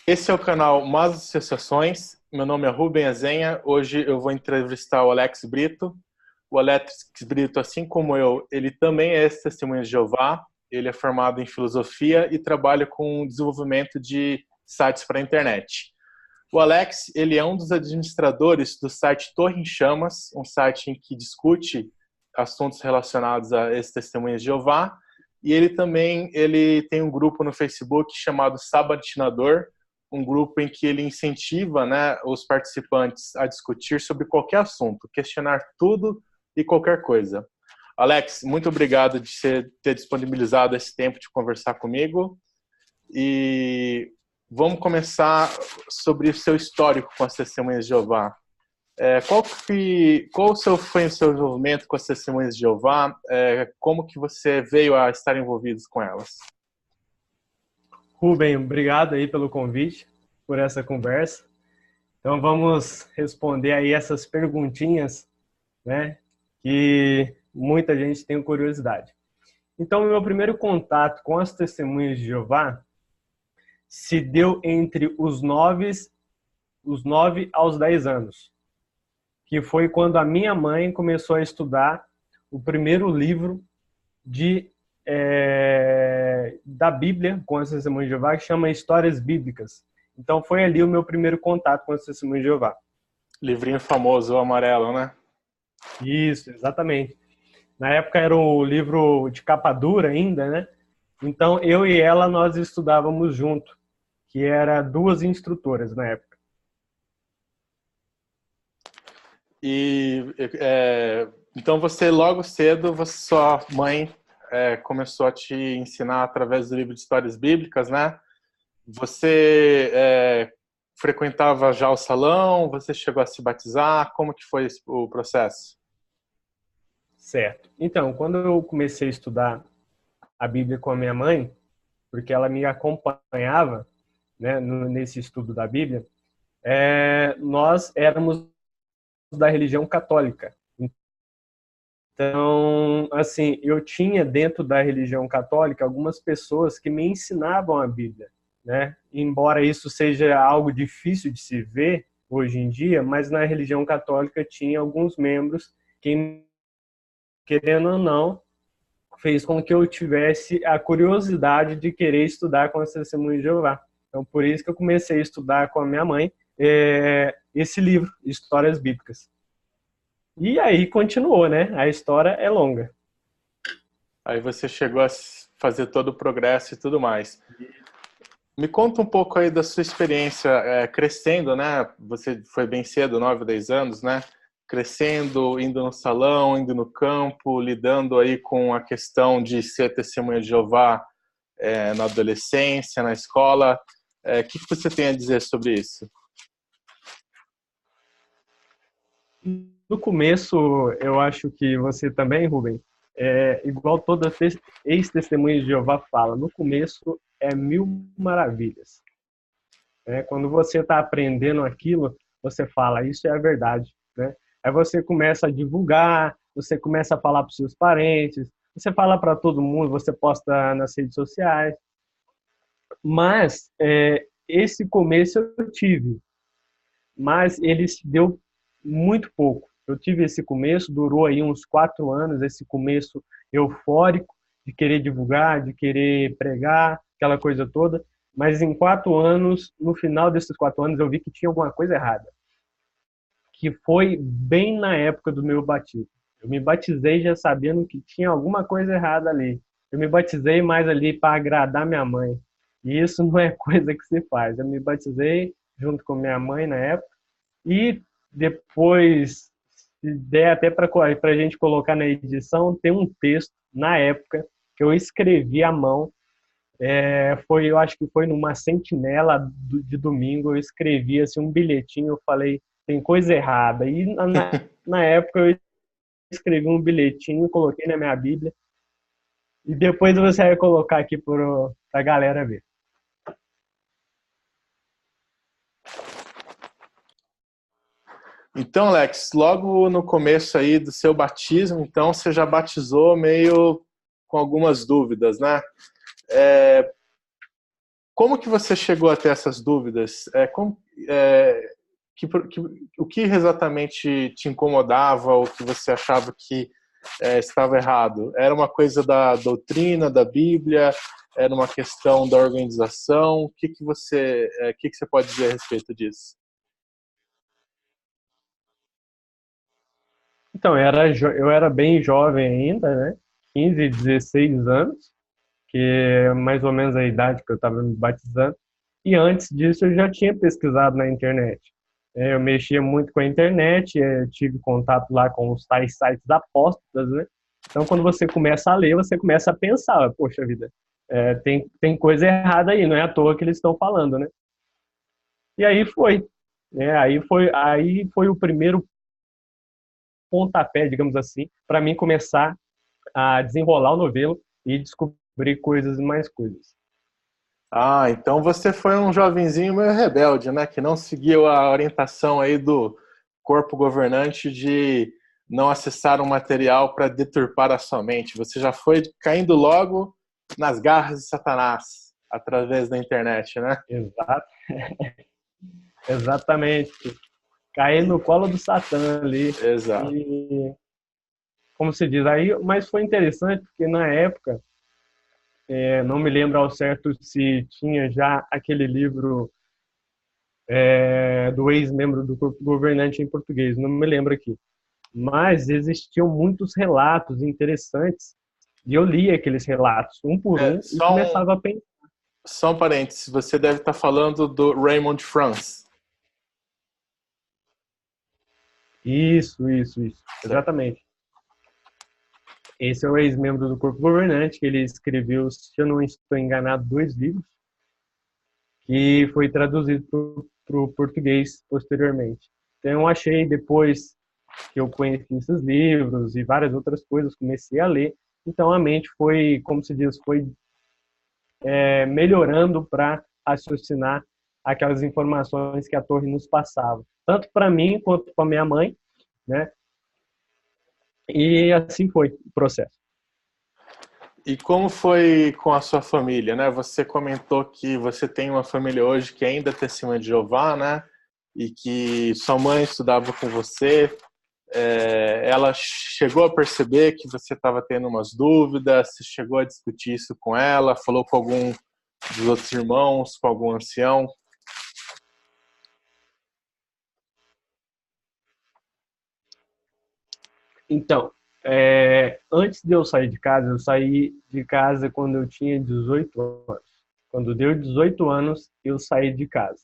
Esse é o canal Mas Associações. Meu nome é Rubem Azenha. Hoje eu vou entrevistar o Alex Brito. O Alex Brito, assim como eu, ele também é testemunha de Jeová. Ele é formado em filosofia e trabalha com desenvolvimento de sites para a internet. O Alex, ele é um dos administradores do site Torre em Chamas, um site em que discute assuntos relacionados a esses testemunhas de Jeová. E ele tem um grupo no Facebook chamado Sabatinador, um grupo em que ele incentiva, né, os participantes a discutir sobre qualquer assunto, questionar tudo e qualquer coisa. Alex, muito obrigado de ter disponibilizado esse tempo de conversar comigo. E vamos começar sobre o seu histórico com as Testemunhas de Jeová. Foi o seu envolvimento com as Testemunhas de Jeová? Como que você veio a estar envolvido com elas? Rubem, obrigado aí pelo convite, por essa conversa. Então vamos responder aí essas perguntinhas, né, que muita gente tem curiosidade. Então, meu primeiro contato com as Testemunhas de Jeová se deu entre os 9 aos 10 anos, que foi quando a minha mãe começou a estudar o primeiro livro da Bíblia com as Testemunhas de Jeová, que chama Histórias Bíblicas. Então foi ali o meu primeiro contato com as Testemunhas de Jeová. Livrinho famoso, o amarelo, né? Isso, exatamente. Na época era o livro de capa dura ainda, né? Então eu e ela nós estudávamos junto, que era duas instrutoras na época. Então você logo cedo, sua mãe começou a te ensinar através do livro de histórias bíblicas, né? Você frequentava já o salão? Você chegou a se batizar? Como que foi o processo? Certo. Então, quando eu comecei a estudar a Bíblia com a minha mãe, porque ela me acompanhava, né, nesse estudo da Bíblia, nós éramos da religião católica. Então, assim, eu tinha dentro da religião católica algumas pessoas que me ensinavam a Bíblia, né? Embora isso seja algo difícil de se ver hoje em dia, mas na religião católica tinha alguns membros que, querendo ou não, fez com que eu tivesse a curiosidade de querer estudar com as Testemunhas de Jeová. Então, por isso que eu comecei a estudar com a minha mãe esse livro, Histórias Bíblicas. E aí continuou, né? A história é longa. Aí você chegou a fazer todo o progresso e tudo mais. Me conta um pouco aí da sua experiência crescendo, né? Você foi bem cedo, 9, 10 anos, né? Crescendo, indo no salão, indo no campo, lidando aí com a questão de ser testemunha de Jeová na adolescência, na escola. O que você tem a dizer sobre isso? No começo, eu acho que você também, Rubem, igual toda ex-testemunha de Jeová fala, no começo é mil maravilhas. Quando você está aprendendo aquilo, você fala, isso é a verdade, né? Aí você começa a divulgar, você começa a falar para os seus parentes, você fala para todo mundo, você posta nas redes sociais. Mas esse começo eu tive, mas ele se deu muito pouco. Eu tive esse começo, durou aí uns 4 anos, esse começo eufórico de querer divulgar, de querer pregar, aquela coisa toda. Mas em 4 anos, no final desses 4 anos, eu vi que tinha alguma coisa errada. Que foi bem na época do meu batismo. Eu me batizei já sabendo que tinha alguma coisa errada ali. Eu me batizei mais ali para agradar minha mãe. E isso não é coisa que se faz. Eu me batizei junto com minha mãe na época. E depois, se der até para a gente colocar na edição, tem um texto, na época, que eu escrevi à mão. Eu acho que foi numa sentinela de domingo, eu escrevi assim, um bilhetinho, eu falei, tem coisa errada. E na época eu escrevi um bilhetinho, coloquei na minha Bíblia, e depois você vai colocar aqui para a galera ver. Então, Alex, logo no começo aí do seu batismo, então você já batizou meio com algumas dúvidas, né? como que você chegou a ter essas dúvidas? O que exatamente te incomodava ou que você achava que estava errado? Era uma coisa da doutrina, da Bíblia? Era uma questão da organização? O que você pode dizer a respeito disso? Então, eu era bem jovem ainda, né? 15, 16 anos, que é mais ou menos a idade que eu estava me batizando. E antes disso eu já tinha pesquisado na internet. Eu mexia muito com a internet, tive contato lá com os tais sites apóstatas, né? Então, quando você começa a ler, você começa a pensar, poxa vida, tem coisa errada aí, não é à toa que eles estão falando, né? E aí foi, né? Aí foi o primeiro pontapé, digamos assim, para mim começar a desenrolar o novelo e descobrir coisas e mais coisas. Ah, então você foi um jovenzinho meio rebelde, né? Que não seguiu a orientação aí do corpo governante de não acessar um material para deturpar a sua mente. Você já foi caindo logo nas garras de Satanás através da internet, né? Exato, exatamente. Cair no colo do Satã ali. Exato. E, como se diz aí, mas foi interessante porque na época, não me lembro ao certo se tinha já aquele livro do ex-membro do corpo governante em português, não me lembro aqui. Mas existiam muitos relatos interessantes e eu li aqueles relatos um por É, um e começava a pensar. só um parênteses, você deve estar falando do Raymond France. Isso, Certo. exatamente. Esse é o ex-membro do corpo governante, que ele escreveu, se eu não estou enganado, 2 livros, que foi traduzido para o português posteriormente. Então, eu achei depois que eu conheci esses livros e várias outras coisas, comecei a ler. Então, a mente foi, como se diz, foi melhorando para raciocinar aquelas informações que a torre nos passava, tanto para mim quanto para minha mãe, né? E assim foi o processo. E como foi com a sua família, né? Você comentou que você tem uma família hoje que ainda é testemunha de Jeová, né? E que sua mãe estudava com você. Ela chegou a perceber que você estava tendo umas dúvidas? Você chegou a discutir isso com ela? Falou com algum dos outros irmãos, com algum ancião? Então, antes de eu sair de casa, eu saí de casa quando eu tinha 18 anos. Quando deu 18 anos, eu saí de casa.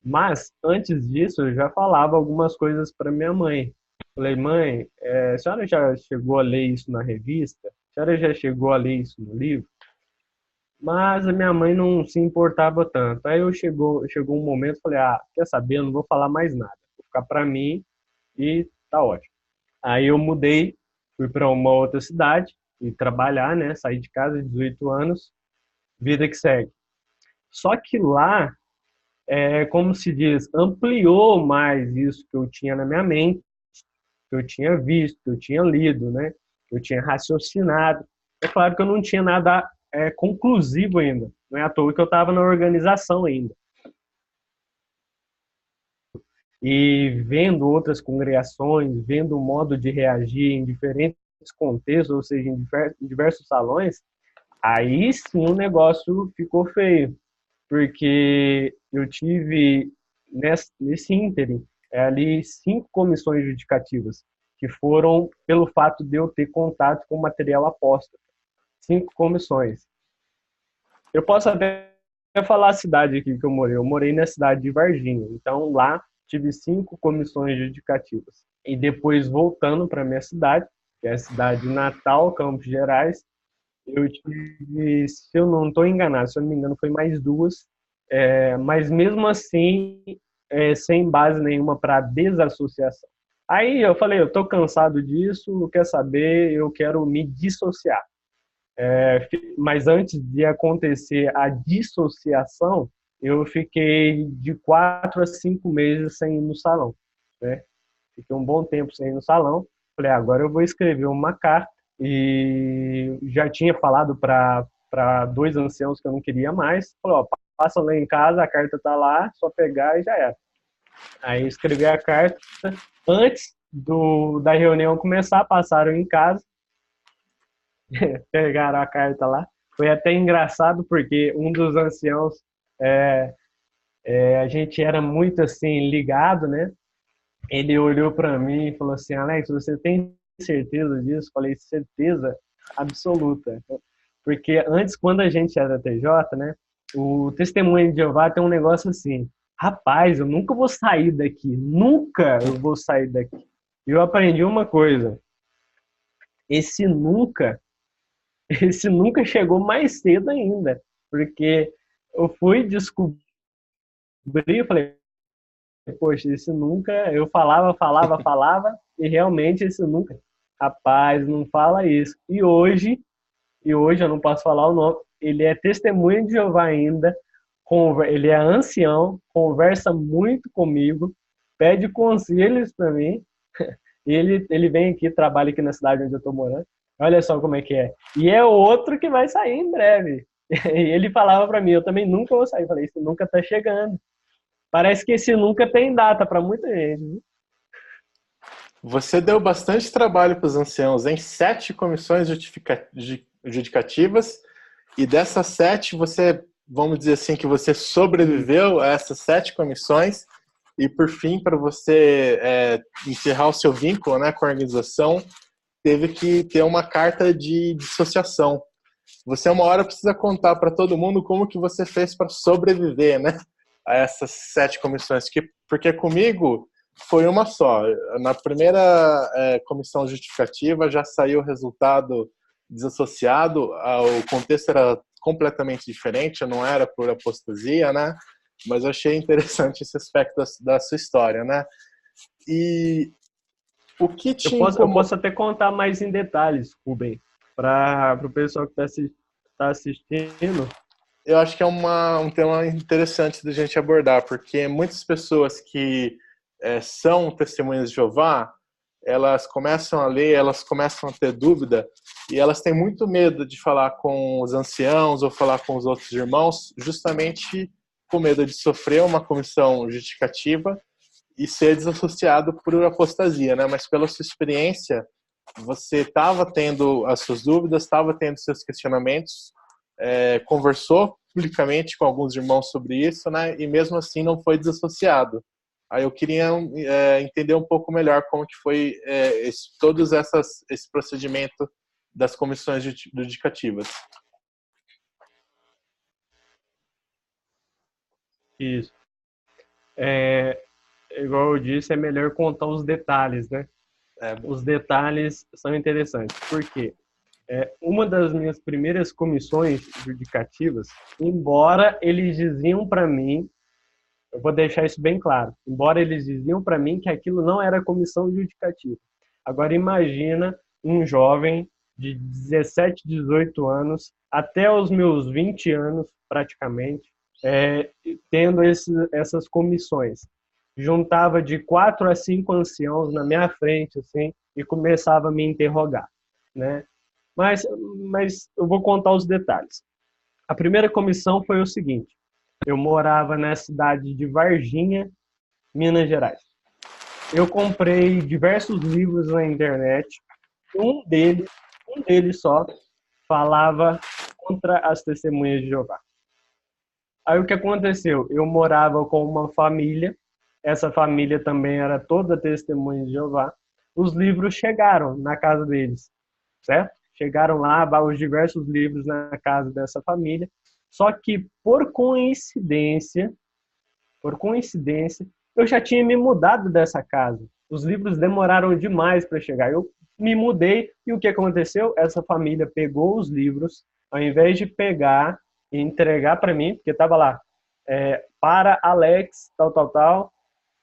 Mas, antes disso, eu já falava algumas coisas para minha mãe. Falei, mãe, a senhora já chegou a ler isso na revista? A senhora já chegou a ler isso no livro? Mas a minha mãe não se importava tanto. Aí chegou um momento, falei, quer saber, eu não vou falar mais nada. Vou ficar para mim e tá ótimo. Aí eu mudei, fui para uma outra cidade e trabalhar, né? Saí de casa, 18 anos, vida que segue. Só que lá, como se diz, ampliou mais isso que eu tinha na minha mente, que eu tinha visto, que eu tinha lido, né? Que eu tinha raciocinado. É claro que eu não tinha nada conclusivo ainda. Não é à toa que eu estava na organização ainda. E vendo outras congregações, vendo o modo de reagir em diferentes contextos, ou seja, em diversos salões, aí sim o negócio ficou feio, porque eu tive nesse ínterim ali 5 comissões judicativas, que foram pelo fato de eu ter contato com material apóstolo. 5 comissões. Eu posso até falar a cidade aqui que eu morei. Eu morei na cidade de Varginha. Então, lá tive 5 comissões judicativas. E depois, voltando para minha cidade, que é a cidade natal, Campos Gerais, eu tive, se eu não estou enganado, se eu não me engano, foi mais 2. Mas mesmo assim, sem base nenhuma para desassociação. Aí eu falei, eu estou cansado disso, quer saber, eu quero me dissociar. Mas antes de acontecer a dissociação, eu fiquei de 4 a 5 meses sem ir no salão, né? Fiquei um bom tempo sem ir no salão. Falei, agora eu vou escrever uma carta e já tinha falado para 2 anciãos que eu não queria mais. Falei, ó, passa lá em casa, a carta tá lá, só pegar e já era. Aí escrevi a carta. Antes da reunião começar, passaram em casa, pegaram a carta lá. Foi até engraçado, porque um dos anciãos, a gente era muito assim, ligado, né? Ele olhou para mim e falou assim: Alex, você tem certeza disso? Falei: certeza absoluta. Porque antes, quando a gente era TJ, né? O Testemunho de Jeová tem um negócio assim: rapaz, eu nunca vou sair daqui, nunca eu vou sair daqui. E eu aprendi uma coisa: esse nunca, esse nunca chegou mais cedo ainda, porque eu fui descobrir, eu falei: poxa, esse nunca, eu falava, e realmente esse nunca, rapaz, não fala isso. E hoje eu não posso falar o nome, ele é testemunha de Jeová ainda, ele é ancião, conversa muito comigo, pede conselhos para mim, e ele vem aqui, trabalha aqui na cidade onde eu estou morando, olha só como é que é. E é outro que vai sair em breve. E ele falava para mim: eu também nunca vou sair. Eu falei: isso nunca está chegando. Parece que esse nunca tem data para muita gente, viu? Você deu bastante trabalho para os anciãos em 7 comissões judicativas, e dessas 7, você, vamos dizer assim, que você sobreviveu a essas 7 comissões, e por fim, para você encerrar o seu vínculo, né, com a organização, teve que ter uma carta de dissociação. Você uma hora precisa contar para todo mundo como que você fez para sobreviver, né, a essas 7 comissões, porque comigo foi uma só. Na primeira comissão justificativa já saiu o resultado desassociado, o contexto era completamente diferente, não era por apostasia, né? Mas eu achei interessante esse aspecto da sua história, né? E o que te Eu posso até contar mais em detalhes, Rubem, para o pessoal que está assistindo. Eu acho que é um tema interessante da gente abordar, porque muitas pessoas que são testemunhas de Jeová, elas começam a ler, elas começam a ter dúvida, e elas têm muito medo de falar com os anciãos ou falar com os outros irmãos, justamente com medo de sofrer uma comissão justificativa e ser desassociado por apostasia, né? Mas pela sua experiência, você estava tendo as suas dúvidas, estava tendo seus questionamentos, conversou publicamente com alguns irmãos sobre isso, né? E mesmo assim não foi desassociado. Aí eu queria entender um pouco melhor como que foi esse procedimento das comissões judicativas. Isso. Igual eu disse, é melhor contar os detalhes, né? Os detalhes são interessantes. Por quê? Uma das minhas primeiras comissões judicativas, embora eles diziam para mim, eu vou deixar isso bem claro, embora eles diziam para mim que aquilo não era comissão judicativa. Agora imagina um jovem de 17, 18 anos, até os meus 20 anos praticamente, tendo essas comissões. Juntava de 4 a 5 anciãos na minha frente, assim, e começava a me interrogar, né? Mas eu vou contar os detalhes. A primeira comissão foi o seguinte: eu morava na cidade de Varginha, Minas Gerais. Eu comprei diversos livros na internet. Um deles só falava contra as testemunhas de Jeová. Aí o que aconteceu? Eu morava com uma família, essa família também era toda testemunha de Jeová. Os livros chegaram na casa deles, certo? Chegaram lá os diversos livros na casa dessa família. Só que por coincidência, eu já tinha me mudado dessa casa. Os livros demoraram demais para chegar. Eu me mudei e o que aconteceu? Essa família pegou os livros, ao invés de pegar e entregar para mim, porque estava lá, para Alex, tal,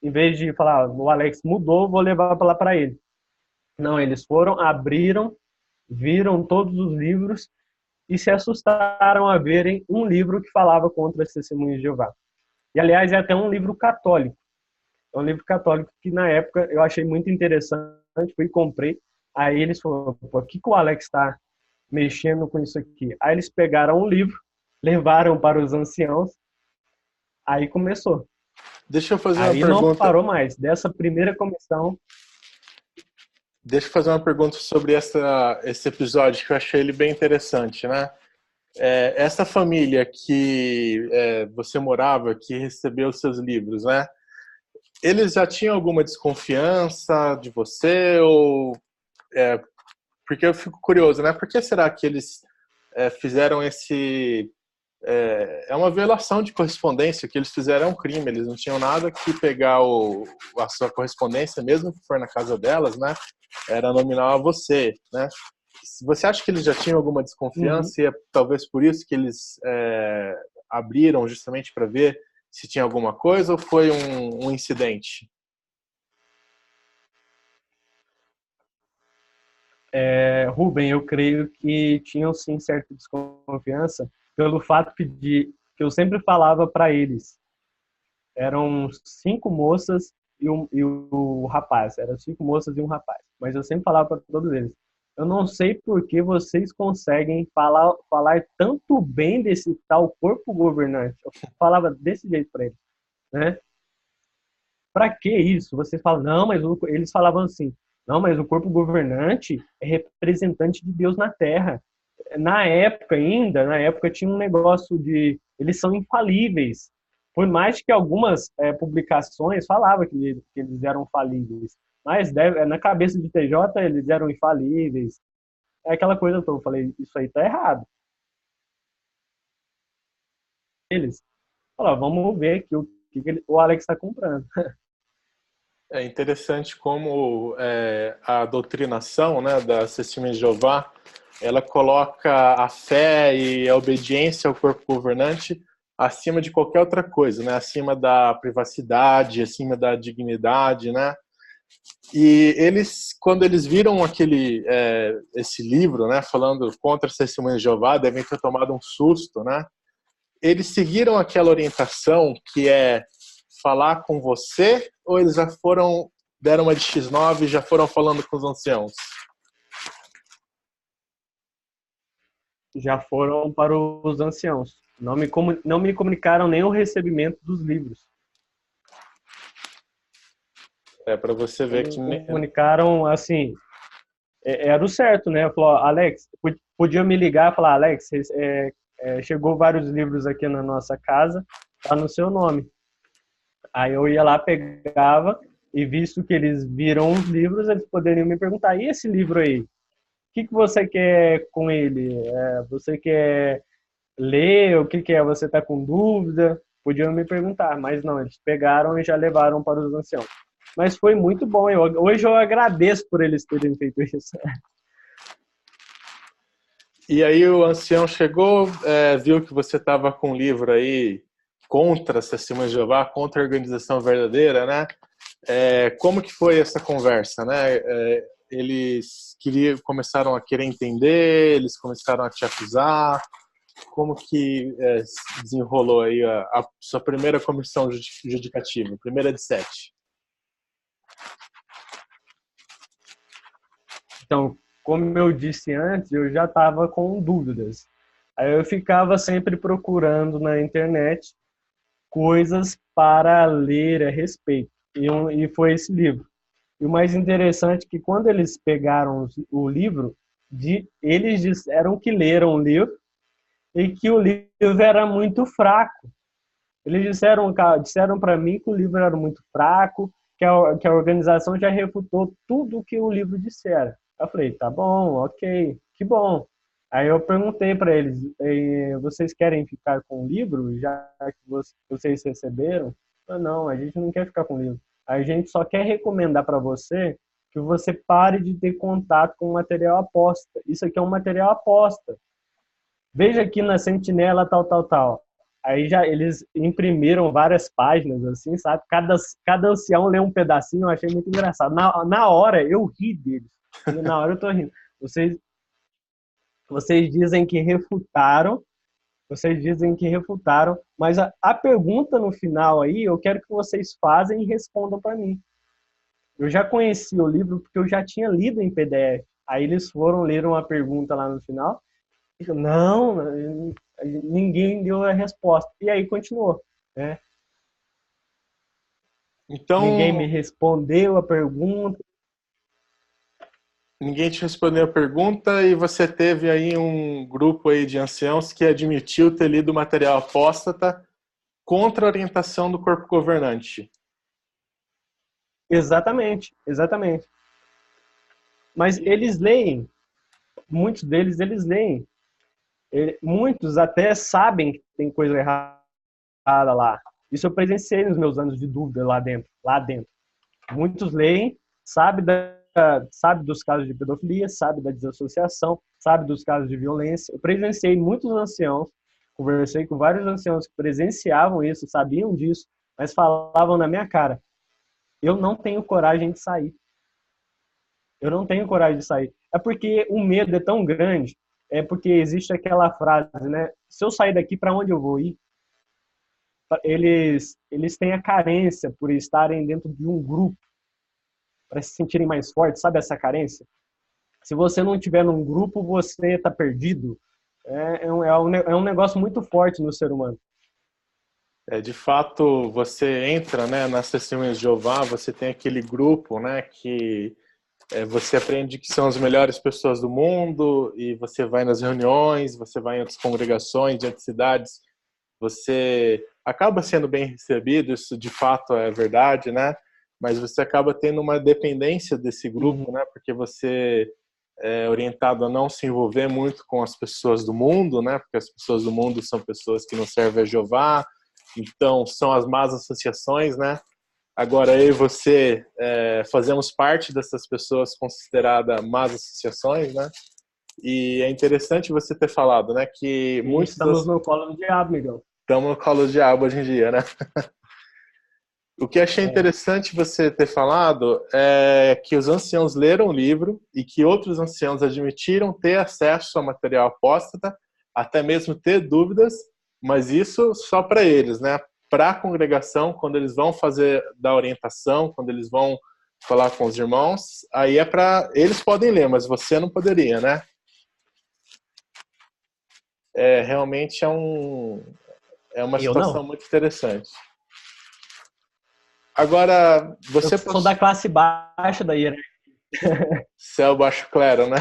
em vez de falar, o Alex mudou, vou levar lá para ele. Não, eles foram, abriram, viram todos os livros e se assustaram a verem um livro que falava contra as testemunhas de Jeová. E, aliás, é até um livro católico. É um livro católico que, na época, eu achei muito interessante, fui e comprei. Aí eles falaram: por que o Alex está mexendo com isso aqui? Aí eles pegaram o livro, levaram para os anciãos Aí começou. Deixa eu fazer uma Aí não pergunta. parou mais. Dessa primeira comissão. Deixa eu fazer uma pergunta sobre esse episódio, que eu achei ele bem interessante, né? Essa família que você morava, que recebeu seus livros, né? Eles já tinham alguma desconfiança de você? Porque eu fico curioso, né? Por que será que eles fizeram esse... É uma violação de correspondência, que eles fizeram um crime, eles não tinham nada que pegar a sua correspondência, mesmo que for na casa delas, né? Era nominal a você, né? Você acha que eles já tinham alguma Uhum. desconfiança e talvez por isso que eles abriram justamente para ver se tinha alguma coisa ou foi um incidente? Rubem, eu creio que tinham sim certa desconfiança pelo fato que eu sempre falava para eles. Eram 5 moças e o rapaz. Eram 5 moças e um rapaz. Mas eu sempre falava para todos eles. Eu não sei por que vocês conseguem falar tanto bem desse tal corpo governante. Eu falava desse jeito para eles, né? Para que isso? Vocês falam, não, eles falavam assim, não, mas o corpo governante é representante de Deus na Terra. Na época tinha um negócio de, eles são infalíveis. Por mais que algumas publicações falavam que eles eram falíveis, mas na cabeça de TJ eles eram infalíveis. É aquela coisa que eu falei, isso aí tá errado. Eles falaram, vamos ver aqui o Alex está comprando. É interessante como a doutrinação, né, das Testemunhas de Jeová, ela coloca a fé e a obediência ao corpo governante acima de qualquer outra coisa, né, acima da privacidade, acima da dignidade, né. E eles, quando eles viram esse livro, né, falando contra as Testemunhas de Jeová, devem ter tomado um susto, né. Eles seguiram aquela orientação que é falar com você, ou eles já deram uma de X9 e já foram falando com os anciãos? Já foram para os anciãos. Não me comunicaram nem o recebimento dos livros. Para você Só ver me que comunicaram assim, era o certo, né? Falou, Alex, podia me ligar e falar, Alex, chegou vários livros aqui na nossa casa, tá no seu nome. Aí eu ia lá, pegava, e visto que eles viram os livros, eles poderiam me perguntar, e esse livro aí? O que você quer com ele? Você quer ler? O que é? Você está com dúvida? Podiam me perguntar, mas não, eles pegaram e já levaram para os anciãos. Mas foi muito bom. Hoje eu agradeço por eles terem feito isso. E aí o ancião chegou, viu que você estava com um livro aí contra as Testemunhas de Jeová, contra a organização verdadeira, né? Como que foi essa conversa, né? Eles começaram a querer entender, eles começaram a te acusar. Como que se desenrolou aí a sua primeira comissão judicativa, primeira de 7? Então, como eu disse antes, eu já estava com dúvidas. Aí eu ficava sempre procurando na internet coisas para ler a respeito. E foi esse livro. E o mais interessante é que quando eles pegaram o livro, eles disseram que leram o livro e que o livro era muito fraco. Eles disseram para mim que o livro era muito fraco, que a organização já refutou tudo o que o livro dissera. Eu falei, tá bom, ok, que bom. Aí eu perguntei para eles, vocês querem ficar com o livro, já que vocês receberam? Eu, não, a gente não quer ficar com o livro. A gente só quer recomendar para você que você pare de ter contato com material aposta. Isso aqui é um material aposta. Veja aqui na Sentinela, tal, tal, tal. Aí já eles imprimiram várias páginas, assim, sabe? Cada ancião lê um pedacinho, eu achei muito engraçado. Na hora, eu ri deles. Na hora eu tô rindo. Vocês, vocês dizem que refutaram, vocês dizem que refutaram, mas a pergunta no final aí, eu quero que vocês fazem e respondam para mim. Eu já conheci o livro porque eu já tinha lido em PDF. Aí eles foram ler uma pergunta lá no final. Não, ninguém deu a resposta. E aí continuou, né? Ninguém Então, me respondeu a pergunta. ninguém te respondeu a pergunta e você teve aí um grupo aí de anciãos que admitiu ter lido material apóstata contra a orientação do corpo governante. Exatamente, exatamente. Mas eles leem, muitos deles eles leem. Muitos até sabem que tem coisa errada lá. Isso eu presenciei nos meus anos de dúvida lá dentro. Lá dentro. Muitos leem, sabe dos casos de pedofilia, sabe da desassociação, sabe dos casos de violência. Eu presenciei muitos anciãos, conversei com vários anciãos que presenciavam isso, sabiam disso, mas falavam na minha cara: eu não tenho coragem de sair. Eu não tenho coragem de sair. É porque o medo é tão grande, é porque existe aquela frase, né? Se eu sair daqui, para onde eu vou ir? Eles têm a carência por estarem dentro de um grupo, para se sentirem mais fortes, sabe essa carência? Se você não estiver num grupo, você está perdido. É um negócio muito forte no ser humano. De fato, você entra, né, nas testemunhas de Jeová, você tem aquele grupo, né, que você aprende que são as melhores pessoas do mundo e você vai nas reuniões, você vai em outras congregações, de outras cidades, você acaba sendo bem recebido, isso de fato é verdade, né? Mas você acaba tendo uma dependência desse grupo, né? Porque você é orientado a não se envolver muito com as pessoas do mundo, né? Porque as pessoas do mundo são pessoas que não servem a Jeová, então são as más associações, né? Agora eu e você fazemos parte dessas pessoas consideradas más associações, né? E é interessante você ter falado, né? Que E muitos estamos no colo do diabo, Miguel. estamos no colo do diabo hoje em dia, né? O que achei É, interessante você ter falado é que os anciãos leram o livro e que outros anciãos admitiram ter acesso ao material apóstata, até mesmo ter dúvidas, mas isso só para eles, né? Para a congregação, quando eles vão fazer da orientação, quando eles vão falar com os irmãos, aí é para eles podem ler, mas você não poderia, né? Realmente é uma eu situação não. muito interessante. Agora, Eu você sou da classe baixa da hierarquia. céu baixo clero, né?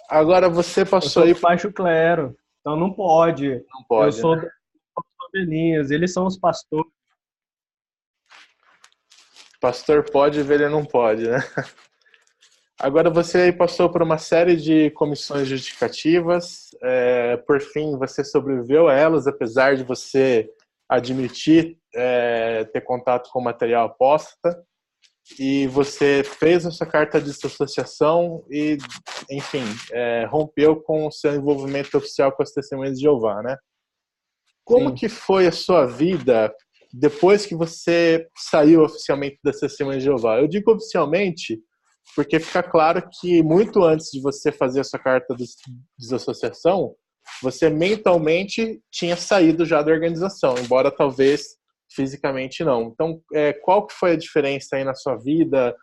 Agora você Eu passou sou aí, do baixo clero. Então não pode. não Eu pode, né? sou das ovelhinhas. Eles são os pastores. Pastor pode, velho não pode, né? Agora você aí passou por uma série de comissões justificativas, por fim você sobreviveu a elas, apesar de você admitir ter contato com material apóstata, e você fez a sua carta de dissociação e, enfim, rompeu com o seu envolvimento oficial com as Testemunhas de Jeová, né? Como Sim. que foi a sua vida depois que você saiu oficialmente das Testemunhas de Jeová? Eu digo oficialmente porque fica claro que muito antes de você fazer a sua carta de desassociação, você mentalmente tinha saído já da organização, embora talvez fisicamente não. Então, qual que foi a diferença aí na sua vida?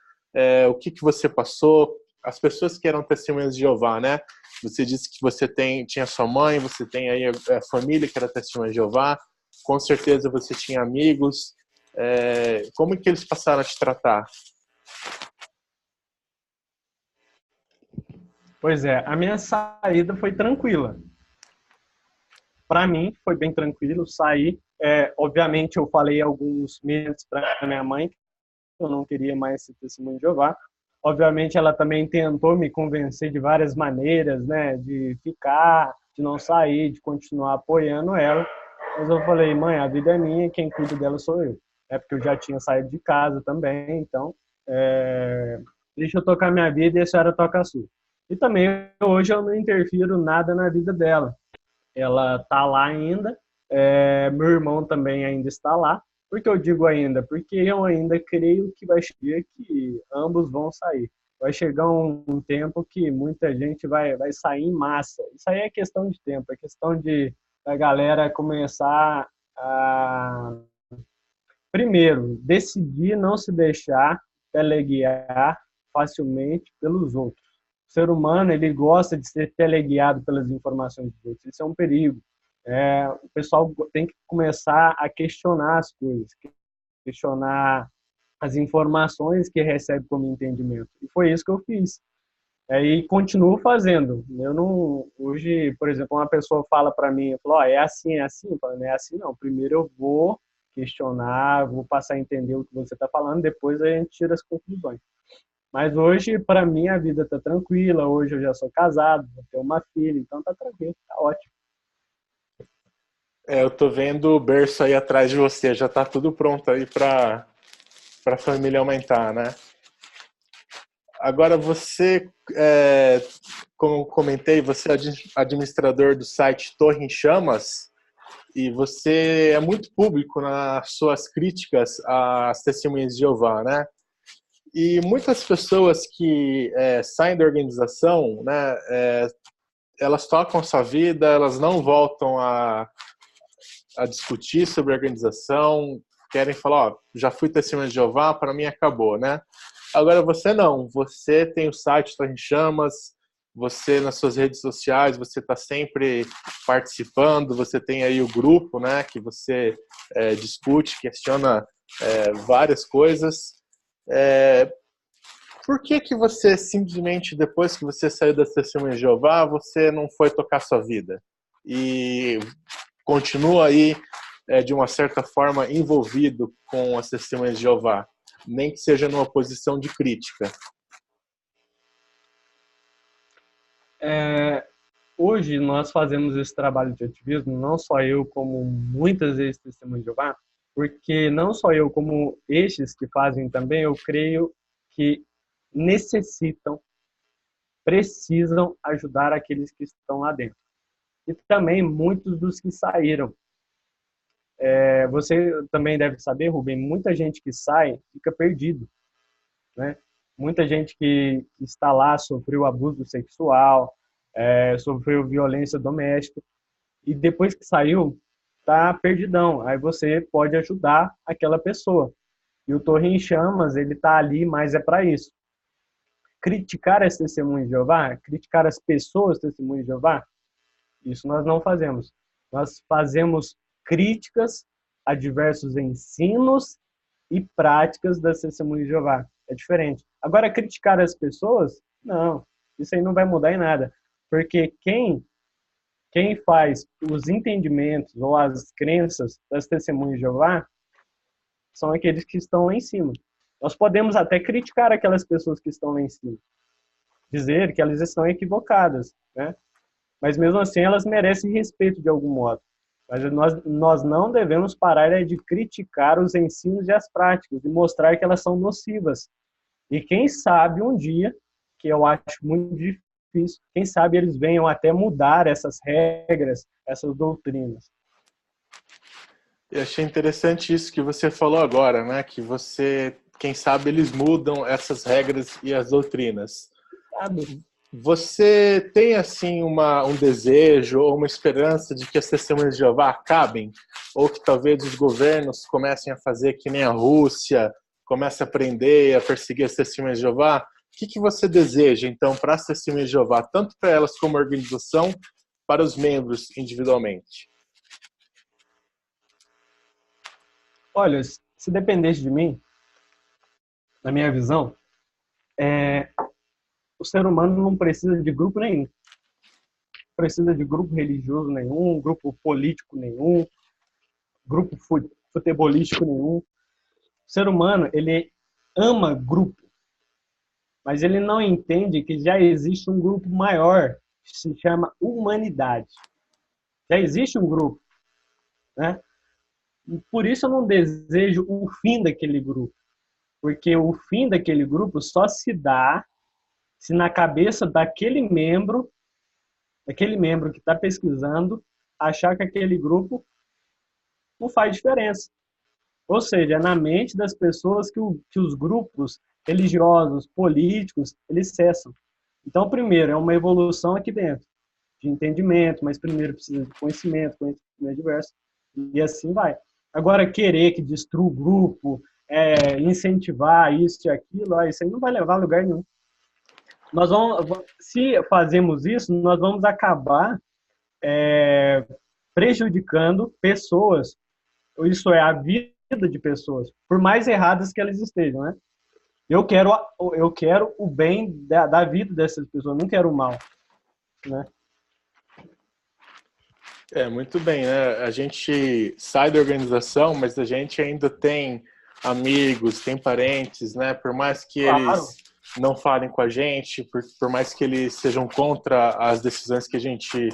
O que você passou? As pessoas que eram testemunhas de Jeová, né? Você disse que você tinha sua mãe, você tem aí a família que era testemunha de Jeová, com certeza você tinha amigos. Como que eles passaram a te tratar? Pois é, a minha saída foi tranquila. Para mim, foi bem tranquilo sair. Obviamente, eu falei alguns meses para minha mãe que eu não queria mais ser testemunho de Jeová. Obviamente, ela também tentou me convencer de várias maneiras, né, de ficar, de não sair, de continuar apoiando ela. Mas eu falei: mãe, a vida é minha, quem cuida dela sou eu. É porque eu já tinha saído de casa também, então deixa eu tocar minha vida e a senhora toca a sua. E também hoje eu não interfiro nada na vida dela. Ela tá lá ainda, meu irmão também ainda está lá. Por que eu digo ainda? Porque eu ainda creio que vai chegar que ambos vão sair. Vai chegar um tempo que muita gente vai sair em massa. Isso aí é questão de tempo, é questão de a galera começar a, primeiro, decidir não se deixar teleguiar facilmente pelos outros. O ser humano, ele gosta de ser teleguiado pelas informações dos outros. Isso é um perigo. O pessoal tem que começar a questionar as coisas, questionar as informações que recebe como entendimento. E foi isso que eu fiz. E continuo fazendo. Eu não, hoje, por exemplo, uma pessoa fala para mim, fala, oh, é assim, é assim. Eu falo, não é assim, não. Primeiro eu vou questionar, vou passar a entender o que você está falando, depois a gente tira as conclusões. Mas hoje, para mim, a vida está tranquila. Hoje eu já sou casado, vou ter uma filha, então tá tranquilo, tá ótimo. Eu tô vendo o berço aí atrás de você, já tá tudo pronto aí para a família aumentar, né? Agora você, como comentei, você é administrador do site Torre em Chamas e você é muito público nas suas críticas às testemunhas de Jeová, né? E muitas pessoas que saem da organização, né, elas tocam sua vida, elas não voltam a discutir sobre a organização, querem falar, ó, já fui testemunha de Jeová, para mim acabou, né? Agora você não, você tem o site Torre em Chamas, você nas suas redes sociais, você está sempre participando, você tem aí o grupo, né, que você discute, questiona várias coisas. Por que você simplesmente, depois que você saiu da testemunha de Jeová, você não foi tocar sua vida? E continua aí, de uma certa forma, envolvido com as testemunhas de Jeová, nem que seja numa posição de crítica. Hoje nós fazemos esse trabalho de ativismo, não só eu, como muitas vezes testemunhas de Jeová, porque não só eu, como estes que fazem também, eu creio que necessitam, precisam ajudar aqueles que estão lá dentro. E também muitos dos que saíram. Você também deve saber, Rubem, muita gente que sai fica perdido, né? Muita gente que está lá sofreu abuso sexual, sofreu violência doméstica e depois que saiu tá perdidão. Aí você pode ajudar aquela pessoa. E o Torre em Chamas, ele tá ali, mas é para isso. Criticar as testemunhas de Jeová, criticar as pessoas testemunhas de Jeová, isso nós não fazemos. Nós fazemos críticas a diversos ensinos e práticas das testemunhas de Jeová. É diferente. Agora, criticar as pessoas, não. Isso aí não vai mudar em nada. Porque quem faz os entendimentos ou as crenças das testemunhas de Jeová são aqueles que estão lá em cima. Nós podemos até criticar aquelas pessoas que estão lá em cima. Dizer que elas estão equivocadas, né? Mas mesmo assim elas merecem respeito de algum modo. Mas nós não devemos parar de criticar os ensinos e as práticas e mostrar que elas são nocivas. E quem sabe um dia, que eu acho muito difícil, quem sabe eles venham até mudar essas regras, essas doutrinas. Eu achei interessante isso que você falou agora, né? Que você, quem sabe eles mudam essas regras e as doutrinas. Sabe? Você tem, assim, um desejo ou uma esperança de que as testemunhas de Jeová acabem? Ou que talvez os governos comecem a fazer que nem a Rússia, comecem a prender, a perseguir as testemunhas de Jeová? O que você deseja, então, para as testemunhas de Jeová, tanto para elas como organização, para os membros individualmente? Olha, se dependesse de mim, na minha visão, o ser humano não precisa de grupo nenhum. Não precisa de grupo religioso nenhum, grupo político nenhum, grupo futebolístico nenhum. O ser humano, ele ama grupo, mas ele não entende que já existe um grupo maior, que se chama humanidade. Já existe um grupo, né? E por isso eu não desejo o fim daquele grupo, porque o fim daquele grupo só se dá se na cabeça daquele membro que está pesquisando, achar que aquele grupo não faz diferença. Ou seja, é na mente das pessoas que os grupos religiosos, políticos, eles cessam. Então, primeiro, é uma evolução aqui dentro, de entendimento, mas primeiro precisa de conhecimento diverso, e assim vai. Agora, querer que destrua o grupo, incentivar isso e aquilo, isso aí não vai levar a lugar nenhum. Se fazemos isso, nós vamos acabar prejudicando pessoas, isso é, a vida vida de pessoas, por mais erradas que elas estejam, né? Eu quero o bem da vida dessas pessoas, não quero o mal, né? Muito bem, né? A gente sai da organização, mas a gente ainda tem amigos, tem parentes, né? Por mais que Claro. eles não falem com a gente, por mais que eles sejam contra as decisões que a gente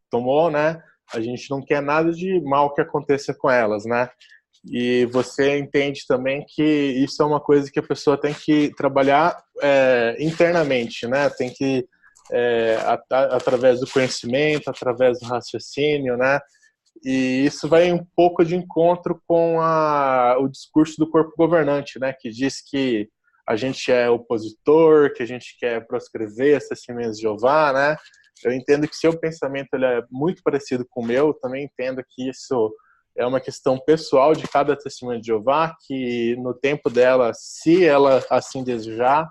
tomou, né? A gente não quer nada de mal que aconteça com elas, né? E você entende também que isso é uma coisa que a pessoa tem que trabalhar internamente, né? Tem que através do conhecimento, através do raciocínio, né? E isso vai um pouco de encontro com o discurso do corpo governante, né? Que diz que a gente é opositor, que a gente quer proscrever as testemunhas de Jeová, né? Eu entendo que seu pensamento ele é muito parecido com o meu, também entendo que isso é uma questão pessoal de cada testemunha de Jeová, que no tempo dela, se ela assim desejar,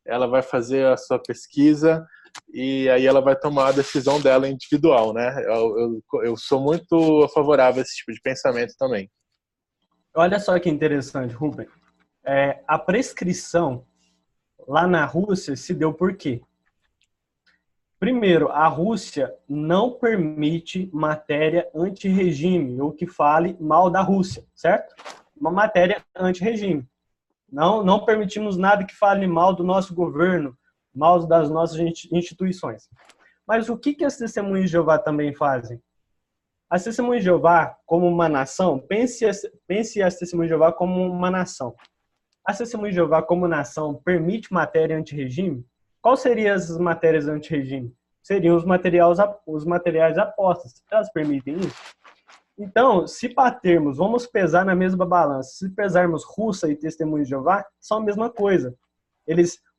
ela vai fazer a sua pesquisa e aí ela vai tomar a decisão dela individual, né? Eu sou muito favorável a esse tipo de pensamento também. Olha só que interessante, Rubem. A prescrição lá na Rússia se deu por quê? Primeiro, a Rússia não permite matéria anti-regime ou que fale mal da Rússia, certo? Uma matéria anti-regime. Não permitimos nada que fale mal do nosso governo, mal das nossas instituições. Mas o que as testemunhas de Jeová também fazem? As testemunhas de Jeová, como uma nação, pense as testemunhas de Jeová como uma nação. As testemunhas de Jeová, como nação, permite matéria anti-regime? Quais seriam as matérias anti-regime? Seriam os materiais apostas. Elas permitem isso? Então, se batermos, vamos pesar na mesma balança. Se pesarmos Rússia e Testemunhas de Jeová, são a mesma coisa.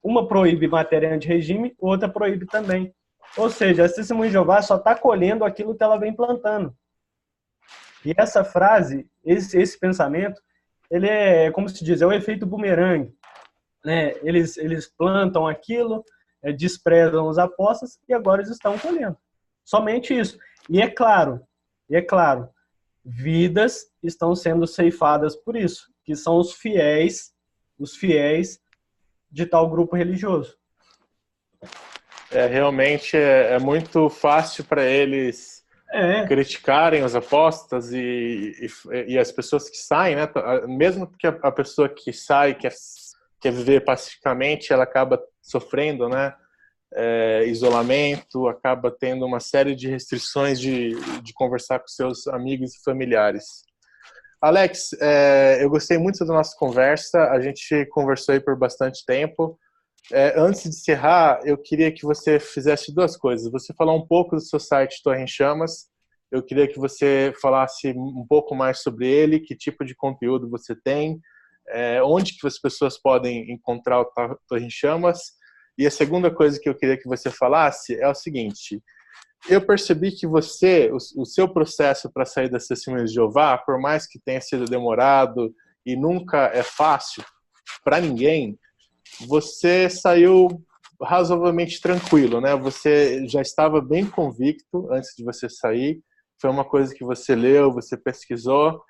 Uma proíbe matéria anti-regime, outra proíbe também. Ou seja, a Testemunhas de Jeová só está colhendo aquilo que ela vem plantando. E essa frase, esse pensamento, ele é, como se diz, é o efeito bumerangue. Né? Eles plantam aquilo, desprezam os apóstolos e agora eles estão colhendo. Somente isso. E é claro, vidas estão sendo ceifadas por isso, que são os fiéis de tal grupo religioso. Realmente é muito fácil para eles criticarem os apóstolos e as pessoas que saem, né? Mesmo que a pessoa que sai quer viver pacificamente, ela acaba sofrendo, né? Isolamento, acaba tendo uma série de restrições de conversar com seus amigos e familiares. Alex, eu gostei muito da nossa conversa, a gente conversou aí por bastante tempo. Antes de encerrar, eu queria que você fizesse duas coisas. Você falou um pouco do seu site Torre em Chamas, eu queria que você falasse um pouco mais sobre ele, que tipo de conteúdo você tem, onde que as pessoas podem encontrar o Torre em Chamas. E a segunda coisa que eu queria que você falasse é o seguinte: eu percebi que o seu processo para sair das Testemunhas de Jeová, por mais que tenha sido demorado e nunca é fácil para ninguém, você saiu razoavelmente tranquilo, né? Você já estava bem convicto antes de você sair, foi uma coisa que você leu, você pesquisou,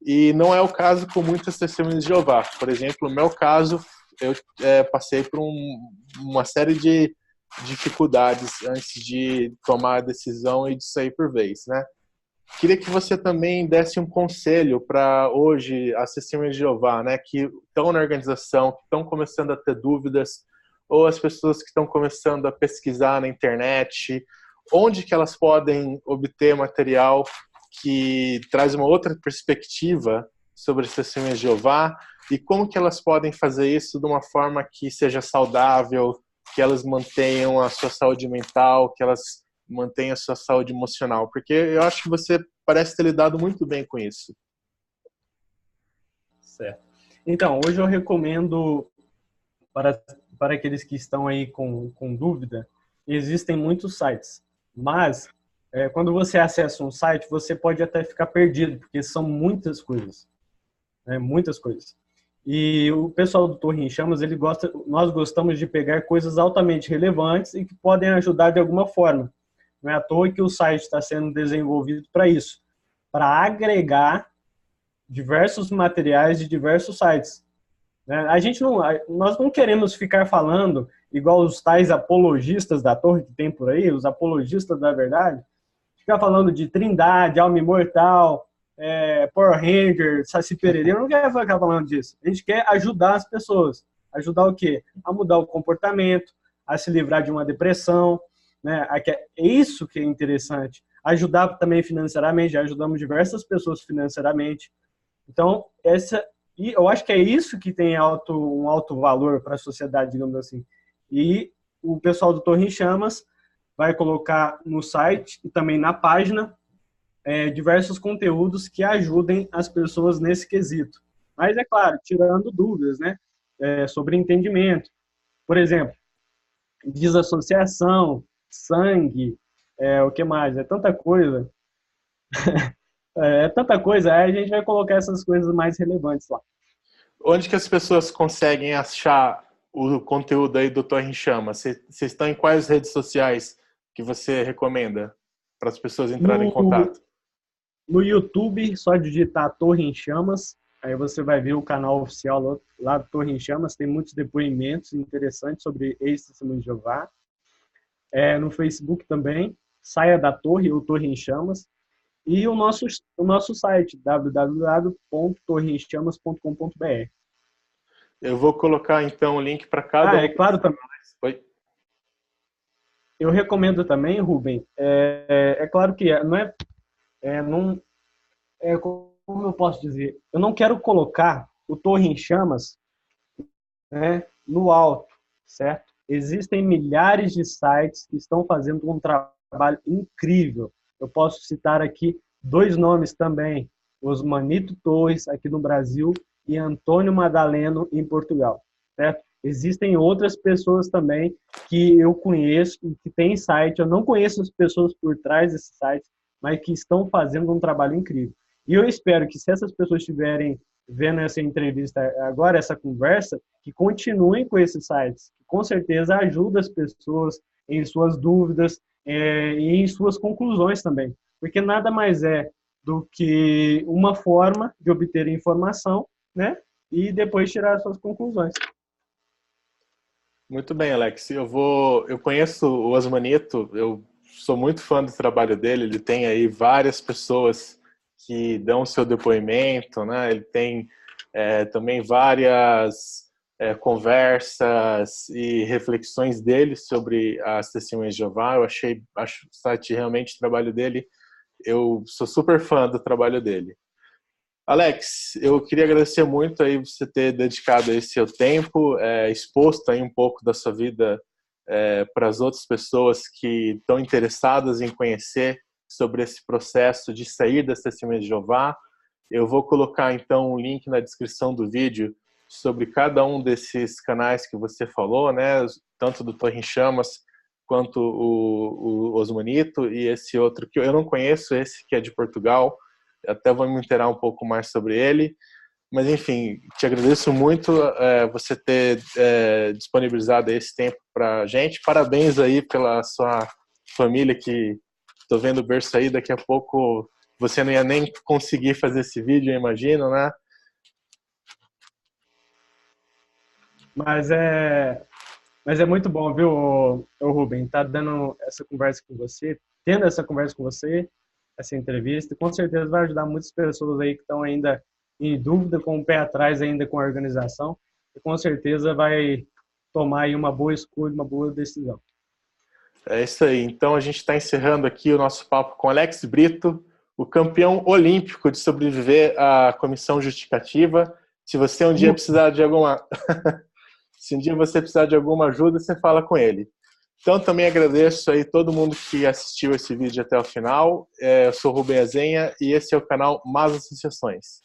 e não é o caso com muitas Testemunhas de Jeová. Por exemplo, no meu caso, eu passei por uma série de dificuldades antes de tomar a decisão e de sair por vez, né? Queria que você também desse um conselho para hoje as Testemunhas de Jeová, né, que estão na organização, que estão começando a ter dúvidas, ou as pessoas que estão começando a pesquisar na internet, onde que elas podem obter material que traz uma outra perspectiva sobre as Testemunhas de Jeová e como que elas podem fazer isso de uma forma que seja saudável, que elas mantenham a sua saúde mental, que elas mantenham a sua saúde emocional, porque eu acho que você parece ter lidado muito bem com isso. Certo. Então, hoje eu recomendo para aqueles que estão aí com dúvida, existem muitos sites, mas quando você acessa um site, você pode até ficar perdido, porque são muitas coisas, muitas coisas. E o pessoal do Torre em Chamas, nós gostamos de pegar coisas altamente relevantes e que podem ajudar de alguma forma. Não é à toa que o site está sendo desenvolvido para isso, para agregar diversos materiais de diversos sites. Né? Nós não queremos ficar falando igual os tais apologistas da torre que tem por aí, os apologistas da verdade, ficar falando de Trindade, Alma Imortal, Power Ranger, Saci Pererê. Eu não quero ficar falando disso. A gente quer ajudar as pessoas. Ajudar o quê? A mudar o comportamento, a se livrar de uma depressão, né? É isso que é interessante. Ajudar também financeiramente, já ajudamos diversas pessoas financeiramente. Então, eu acho que é isso que tem um alto valor para a sociedade, digamos assim. E o pessoal do Torre em Chamas vai colocar no site e também na página diversos conteúdos que ajudem as pessoas nesse quesito. Mas, é claro, tirando dúvidas, né? Sobre entendimento. Por exemplo, desassociação, sangue, o que mais? É tanta coisa. Aí a gente vai colocar essas coisas mais relevantes lá. Onde que as pessoas conseguem achar o conteúdo aí do Torre em Chamas? Vocês estão em quais redes sociais que você recomenda para as pessoas entrarem em contato? No YouTube, só digitar Torre em Chamas, aí você vai ver o canal oficial lá do Torre em Chamas, tem muitos depoimentos interessantes sobre ex-testemunhos de Jeová. No Facebook também, Saia da Torre, ou Torre em Chamas, e o nosso site, www.torreenchamas.com.br. Eu vou colocar, então, o link para cada um. Claro também. Oi? Eu recomendo também, Rubem, claro que como eu posso dizer, eu não quero colocar o Torre em Chamas, né, no alto, certo? Existem milhares de sites que estão fazendo um trabalho incrível. Eu posso citar aqui 2 nomes também, Osmanito Torres, aqui no Brasil, e Antônio Madaleno, em Portugal, certo? Existem outras pessoas também que eu conheço e que têm site, eu não conheço as pessoas por trás desses sites, mas que estão fazendo um trabalho incrível. E eu espero que, se essas pessoas estiverem vendo essa entrevista agora, essa conversa, que continuem com esses sites, que com certeza ajuda as pessoas em suas dúvidas e em suas conclusões também. Porque nada mais é do que uma forma de obter informação, né? E depois tirar as suas conclusões. Muito bem, Alex. Eu conheço o Osmanito, eu sou muito fã do trabalho dele, ele tem aí várias pessoas que dão seu depoimento, né? Ele tem também várias conversas e reflexões dele sobre as testemunhas de Jeová. Acho o site realmente, o trabalho dele, eu sou super fã do trabalho dele. Alex, eu queria agradecer muito aí você ter dedicado esse seu tempo, exposto aí um pouco da sua vida para as outras pessoas que estão interessadas em conhecer sobre esse processo de sair das testemunhas de Jeová. Eu vou colocar então um link na descrição do vídeo sobre cada um desses canais que você falou, né? Tanto do Torre em Chamas quanto o Osmanito e esse outro que eu não conheço, esse que é de Portugal. Até vou me inteirar um pouco mais sobre ele. Mas, enfim, te agradeço muito você ter disponibilizado esse tempo para a gente. Parabéns aí pela sua família, que estou vendo o berço aí. Daqui a pouco você não ia nem conseguir fazer esse vídeo, eu imagino, né? Mas é muito bom, viu, Rubem, tá dando essa conversa com você, tendo essa conversa com você, essa entrevista, com certeza vai ajudar muitas pessoas aí que estão ainda em dúvida, com o pé atrás ainda com a organização, e com certeza vai tomar aí uma boa escolha, uma boa decisão. É isso aí. Então a gente está encerrando aqui o nosso papo com Alex Brito, o campeão olímpico de sobreviver à comissão justificativa. Se você um dia precisar de alguma... Se um dia você precisar de alguma ajuda, você fala com ele. Então, também agradeço aí todo mundo que assistiu esse vídeo até o final. Eu sou o Rubem Azenha e esse é o canal Más Associações.